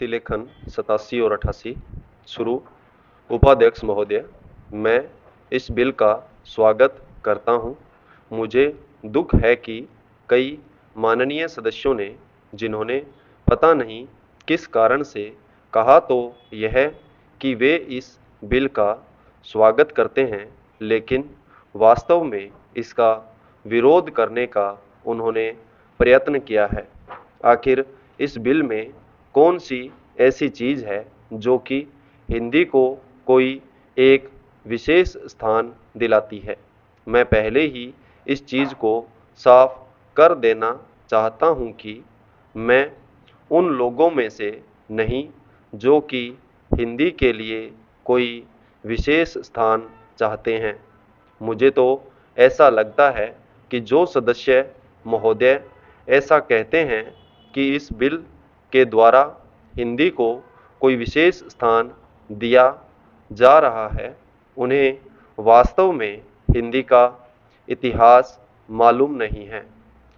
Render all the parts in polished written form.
प्रतिलेखन 87 और 88 शुरू। उपाध्यक्ष महोदय, मैं इस बिल का स्वागत करता हूं। मुझे दुख है कि कई माननीय सदस्यों ने, जिन्होंने पता नहीं किस कारण से कहा तो यह कि वे इस बिल का स्वागत करते हैं, लेकिन वास्तव में इसका विरोध करने का उन्होंने प्रयत्न किया है। आखिर इस बिल में कौन सी ऐसी चीज़ है जो कि हिंदी को कोई एक विशेष स्थान दिलाती है। मैं पहले ही इस चीज़ को साफ कर देना चाहता हूँ कि मैं उन लोगों में से नहीं जो कि हिंदी के लिए कोई विशेष स्थान चाहते हैं। मुझे तो ऐसा लगता है कि जो सदस्य महोदय ऐसा कहते हैं कि इस बिल के द्वारा हिंदी को कोई विशेष स्थान दिया जा रहा है, उन्हें वास्तव में हिंदी का इतिहास मालूम नहीं है।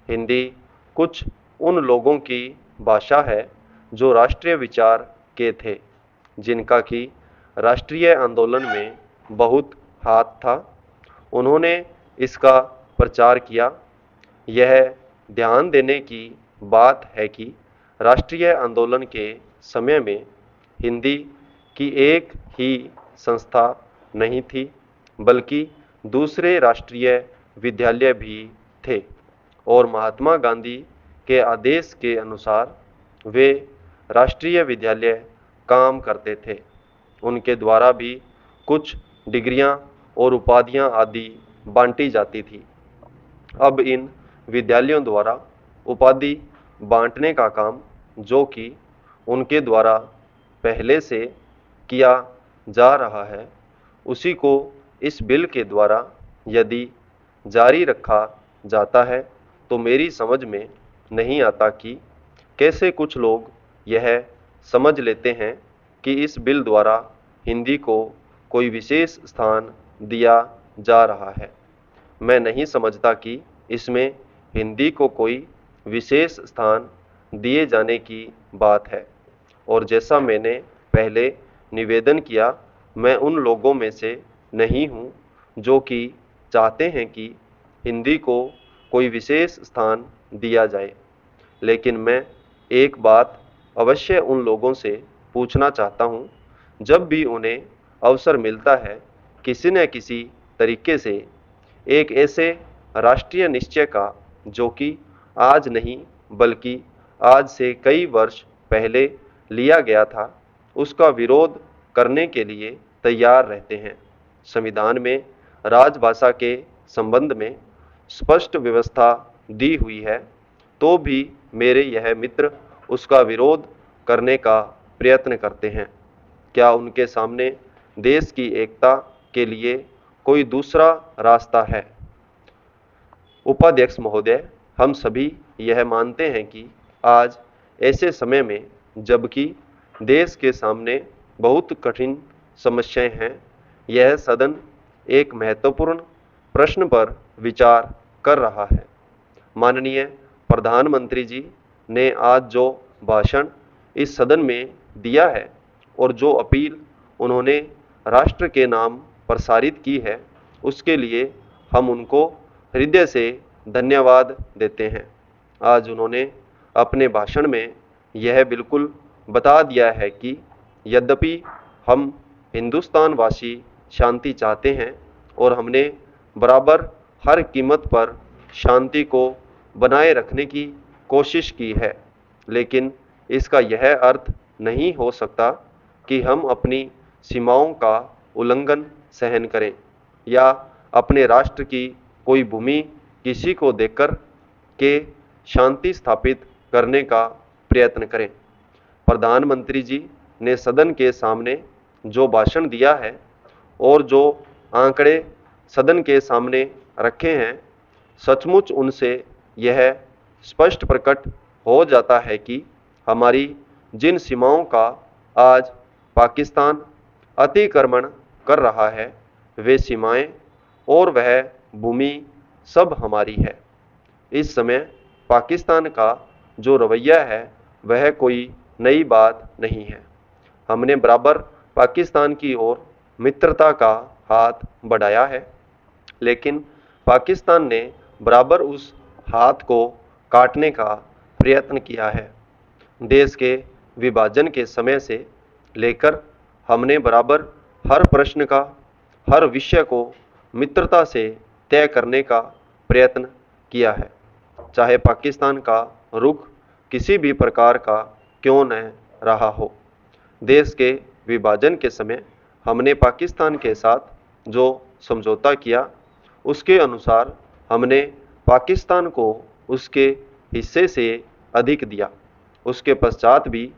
हिंदी कुछ उन लोगों की भाषा है जो राष्ट्रीय विचार के थे, जिनका कि राष्ट्रीय आंदोलन में बहुत हाथ था। उन्होंने इसका प्रचार किया। यह ध्यान देने की बात है कि राष्ट्रीय आंदोलन के समय में हिंदी की एक ही संस्था नहीं थी, बल्कि दूसरे राष्ट्रीय विद्यालय भी थे और महात्मा गांधी के आदेश के अनुसार वे राष्ट्रीय विद्यालय काम करते थे। उनके द्वारा भी कुछ डिग्रियां और उपाधियां आदि बांटी जाती थी। अब इन विद्यालयों द्वारा उपाधि बांटने का काम, जो कि उनके द्वारा पहले से किया जा रहा है, उसी को इस बिल के द्वारा यदि जारी रखा जाता है तो मेरी समझ में नहीं आता कि कैसे कुछ लोग यह समझ लेते हैं कि इस बिल द्वारा हिंदी को कोई विशेष स्थान दिया जा रहा है। मैं नहीं समझता कि इसमें हिंदी को कोई विशेष स्थान दिए जाने की बात है, और जैसा मैंने पहले निवेदन किया, मैं उन लोगों में से नहीं हूँ जो कि चाहते हैं कि हिंदी को कोई विशेष स्थान दिया जाए। लेकिन मैं एक बात अवश्य उन लोगों से पूछना चाहता हूँ, जब भी उन्हें अवसर मिलता है किसी न किसी तरीके से एक ऐसे राष्ट्रीय निश्चय का, जो कि आज नहीं बल्कि आज से कई वर्ष पहले लिया गया था, उसका विरोध करने के लिए तैयार रहते हैं। संविधान में राजभाषा के संबंध में स्पष्ट व्यवस्था दी हुई है, तो भी मेरे यह मित्र उसका विरोध करने का प्रयत्न करते हैं। क्या उनके सामने देश की एकता के लिए कोई दूसरा रास्ता है? उपाध्यक्ष महोदय, हम सभी यह मानते हैं कि आज ऐसे समय में, जबकि देश के सामने बहुत कठिन समस्याएं हैं, यह सदन एक महत्वपूर्ण प्रश्न पर विचार कर रहा है। माननीय प्रधानमंत्री जी ने आज जो भाषण इस सदन में दिया है और जो अपील उन्होंने राष्ट्र के नाम प्रसारित की है, उसके लिए हम उनको हृदय से धन्यवाद देते हैं। आज उन्होंने अपने भाषण में यह बिल्कुल बता दिया है कि यद्यपि हम हिंदुस्तानवासी शांति चाहते हैं और हमने बराबर हर कीमत पर शांति को बनाए रखने की कोशिश की है, लेकिन इसका यह अर्थ नहीं हो सकता कि हम अपनी सीमाओं का उल्लंघन सहन करें या अपने राष्ट्र की कोई भूमि किसी को देकर के शांति स्थापित करने का प्रयत्न करें। प्रधानमंत्री जी ने सदन के सामने जो भाषण दिया है और जो आंकड़े सदन के सामने रखे हैं, सचमुच उनसे यह स्पष्ट प्रकट हो जाता है कि हमारी जिन सीमाओं का आज पाकिस्तान अतिक्रमण कर रहा है, वे सीमाएं और वह भूमि सब हमारी है। इस समय पाकिस्तान का जो रवैया है वह कोई नई बात नहीं है। हमने बराबर पाकिस्तान की ओर मित्रता का हाथ बढ़ाया है, लेकिन पाकिस्तान ने बराबर उस हाथ को काटने का प्रयत्न किया है। देश के विभाजन के समय से लेकर हमने बराबर हर प्रश्न का, हर विषय को मित्रता से तय करने का प्रयत्न किया है, चाहे पाकिस्तान का रुख किसी भी प्रकार का क्यों न रहा हो। देश के विभाजन के समय हमने पाकिस्तान के साथ जो समझौता किया, उसके अनुसार हमने पाकिस्तान को उसके हिस्से से अधिक दिया। उसके पश्चात भी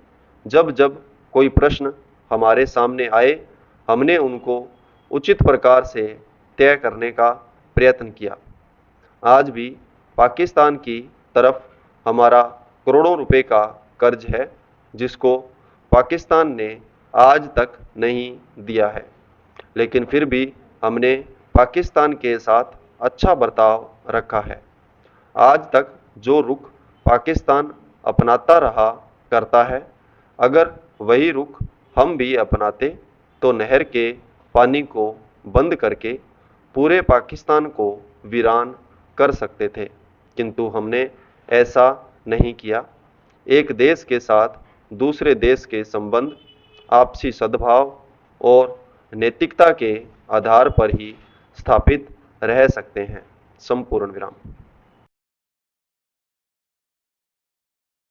जब जब कोई प्रश्न हमारे सामने आए, हमने उनको उचित प्रकार से तय करने का प्रयत्न किया। आज भी पाकिस्तान की तरफ हमारा करोड़ों रुपए का कर्ज है, जिसको पाकिस्तान ने आज तक नहीं दिया है, लेकिन फिर भी हमने पाकिस्तान के साथ अच्छा बर्ताव रखा है। आज तक जो रुख पाकिस्तान अपनाता रहा करता है, अगर वही रुख हम भी अपनाते तो नहर के पानी को बंद करके पूरे पाकिस्तान को वीरान कर सकते थे, किंतु हमने ऐसा नहीं किया। एक देश के साथ दूसरे देश के संबंध आपसी सद्भाव और नैतिकता के आधार पर ही स्थापित रह सकते हैं। संपूर्ण विराम।